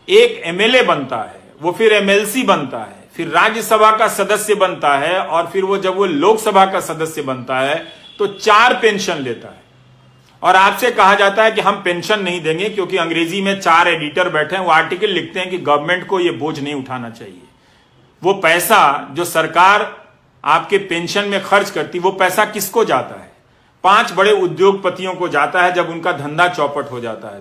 एक एमएलए बनता है, वो फिर एमएलसी बनता है, फिर राज्यसभा का सदस्य बनता है, और फिर जब वो लोकसभा का सदस्य बनता है तो 4 पेंशन लेता है। और आपसे कहा जाता है कि हम पेंशन नहीं देंगे, क्योंकि अंग्रेजी में 4 एडिटर बैठे हैं, वो आर्टिकल लिखते हैं कि गवर्नमेंट को ये बोझ नहीं उठाना चाहिए। वो पैसा जो सरकार आपके पेंशन में खर्च करती, वो पैसा किसको जाता है? 5 बड़े उद्योगपतियों को जाता है जब उनका धंधा चौपट हो जाता है।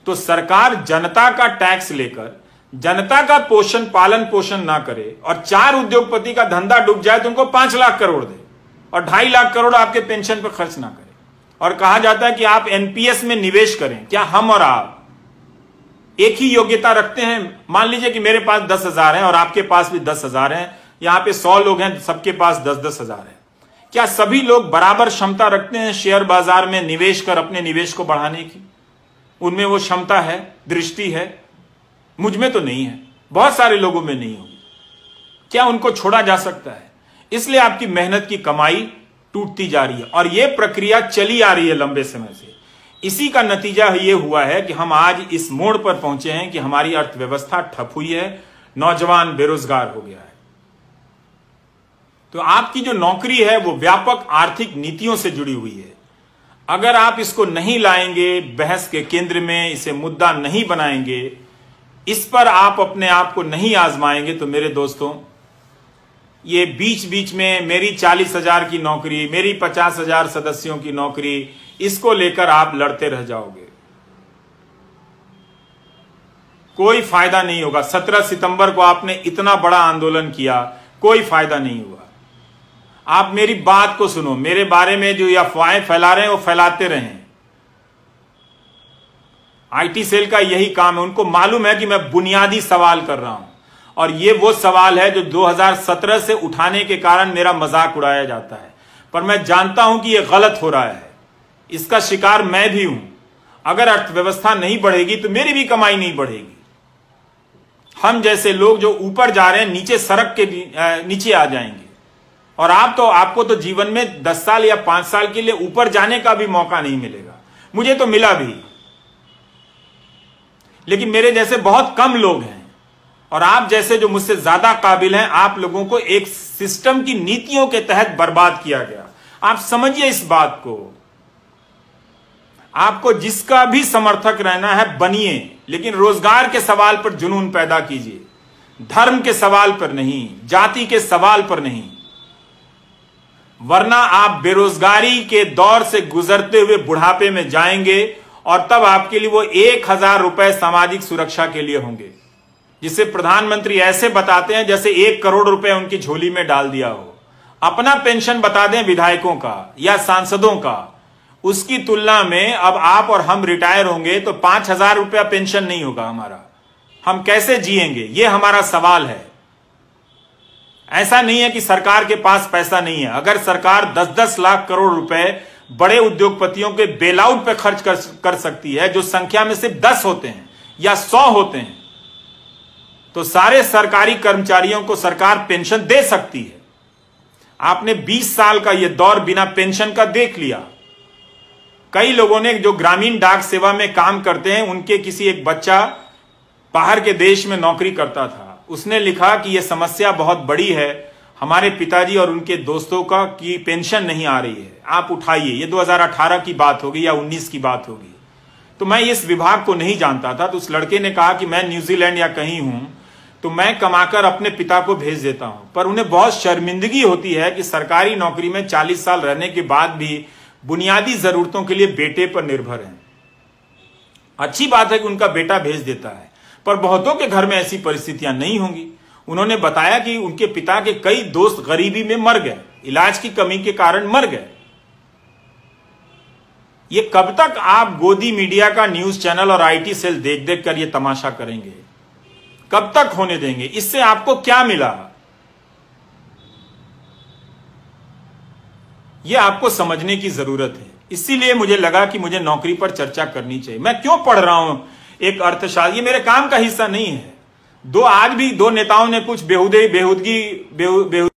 तो सरकार जनता का टैक्स लेकर जनता का पालन पोषण ना करे और 4 उद्योगपति का धंधा डूब जाए तो उनको 5 लाख करोड़ दे और 2.5 लाख करोड़ आपके पेंशन पर खर्च ना करे। और कहा जाता है कि आप एनपीएस में निवेश करें। क्या हम और आप एक ही योग्यता रखते हैं? मान लीजिए कि मेरे पास 10,000 है और आपके पास भी 10,000 है, यहां पे 100 लोग हैं, सबके पास 10-10 हजार है। क्या सभी लोग बराबर क्षमता रखते हैं शेयर बाजार में निवेश कर अपने निवेश को बढ़ाने की? उनमें वो क्षमता है, दृष्टि है? मुझ में तो नहीं है, बहुत सारे लोगों में नहीं होगी। क्या उनको छोड़ा जा सकता है? इसलिए आपकी मेहनत की कमाई टूटती जा रही है और यह प्रक्रिया चली आ रही है लंबे समय से। इसी का नतीजा यह हुआ है कि हम आज इस मोड़ पर पहुंचे हैं कि हमारी अर्थव्यवस्था ठप हुई है, नौजवान बेरोजगार हो गया है। तो आपकी जो नौकरी है वो व्यापक आर्थिक नीतियों से जुड़ी हुई है। अगर आप इसको नहीं लाएंगे बहस के केंद्र में, इसे मुद्दा नहीं बनाएंगे, इस पर आप अपने आप को नहीं आजमाएंगे, तो मेरे दोस्तों, ये बीच बीच में मेरी 40,000 की नौकरी, मेरी 50,000 सदस्यों की नौकरी, इसको लेकर आप लड़ते रह जाओगे, कोई फायदा नहीं होगा। 17 सितंबर को आपने इतना बड़ा आंदोलन किया, कोई फायदा नहीं हुआ। आप मेरी बात को सुनो, मेरे बारे में जो अफवाहें फैला रहे हैं वो फैलाते रहें। आईटी सेल का यही काम है, उनको मालूम है कि मैं बुनियादी सवाल कर रहा हूं और ये वो सवाल है जो 2017 से उठाने के कारण मेरा मजाक उड़ाया जाता है, पर मैं जानता हूं कि ये गलत हो रहा है, इसका शिकार मैं भी हूं। अगर अर्थव्यवस्था नहीं बढ़ेगी तो मेरी भी कमाई नहीं बढ़ेगी। हम जैसे लोग जो ऊपर जा रहे हैं नीचे सड़क के नीचे आ जाएंगे। और आपको तो जीवन में 10 साल या 5 साल के लिए ऊपर जाने का भी मौका नहीं मिलेगा। मुझे तो मिला भी, लेकिन मेरे जैसे बहुत कम लोग हैं और आप जैसे जो मुझसे ज्यादा काबिल हैं, आप लोगों को एक सिस्टम की नीतियों के तहत बर्बाद किया गया। आप समझिए इस बात को। आपको जिसका भी समर्थक रहना है बनिए, लेकिन रोजगार के सवाल पर जुनून पैदा कीजिए, धर्म के सवाल पर नहीं, जाति के सवाल पर नहीं, वरना आप बेरोजगारी के दौर से गुजरते हुए बुढ़ापे में जाएंगे और तब आपके लिए वो 1,000 रुपए सामाजिक सुरक्षा के लिए होंगे, जिसे प्रधानमंत्री ऐसे बताते हैं जैसे 1 करोड़ रुपए उनकी झोली में डाल दिया हो। अपना पेंशन बता दें विधायकों का या सांसदों का, उसकी तुलना में अब आप और हम रिटायर होंगे तो 5,000 रुपया पेंशन नहीं होगा हमारा। हम कैसे जिएंगे, ये हमारा सवाल है। ऐसा नहीं है कि सरकार के पास पैसा नहीं है। अगर सरकार 10-10 लाख करोड़ रुपए बड़े उद्योगपतियों के बेलआउट पे खर्च कर सकती है, जो संख्या में सिर्फ 10 होते हैं या 100 होते हैं, तो सारे सरकारी कर्मचारियों को सरकार पेंशन दे सकती है। आपने 20 साल का यह दौर बिना पेंशन का देख लिया। कई लोगों ने जो ग्रामीण डाक सेवा में काम करते हैं, उनके किसी एक बच्चा बाहर के देश में नौकरी करता था, उसने लिखा कि यह समस्या बहुत बड़ी है, हमारे पिताजी और उनके दोस्तों का की पेंशन नहीं आ रही है, आप उठाइए। ये 2018 की बात होगी या 19 की बात होगी। तो मैं इस विभाग को नहीं जानता था, तो उस लड़के ने कहा कि मैं न्यूजीलैंड या कहीं हूं तो मैं कमाकर अपने पिता को भेज देता हूं, पर उन्हें बहुत शर्मिंदगी होती है कि सरकारी नौकरी में 40 साल रहने के बाद भी बुनियादी जरूरतों के लिए बेटे पर निर्भर हैं। अच्छी बात है कि उनका बेटा भेज देता है, पर बहुतों के घर में ऐसी परिस्थितियां नहीं होंगी। उन्होंने बताया कि उनके पिता के कई दोस्त गरीबी में मर गए, इलाज की कमी के कारण मर गए। ये कब तक आप गोदी मीडिया का न्यूज चैनल और आईटी सेल देख देख कर ये तमाशा करेंगे? कब तक होने देंगे? इससे आपको क्या मिला? यह आपको समझने की जरूरत है। इसीलिए मुझे लगा कि मुझे नौकरी पर चर्चा करनी चाहिए। मैं क्यों पढ़ रहा हूं एक अर्थशास्त्र, ये मेरे काम का हिस्सा नहीं है। आज भी दो नेताओं ने कुछ बेहुदगी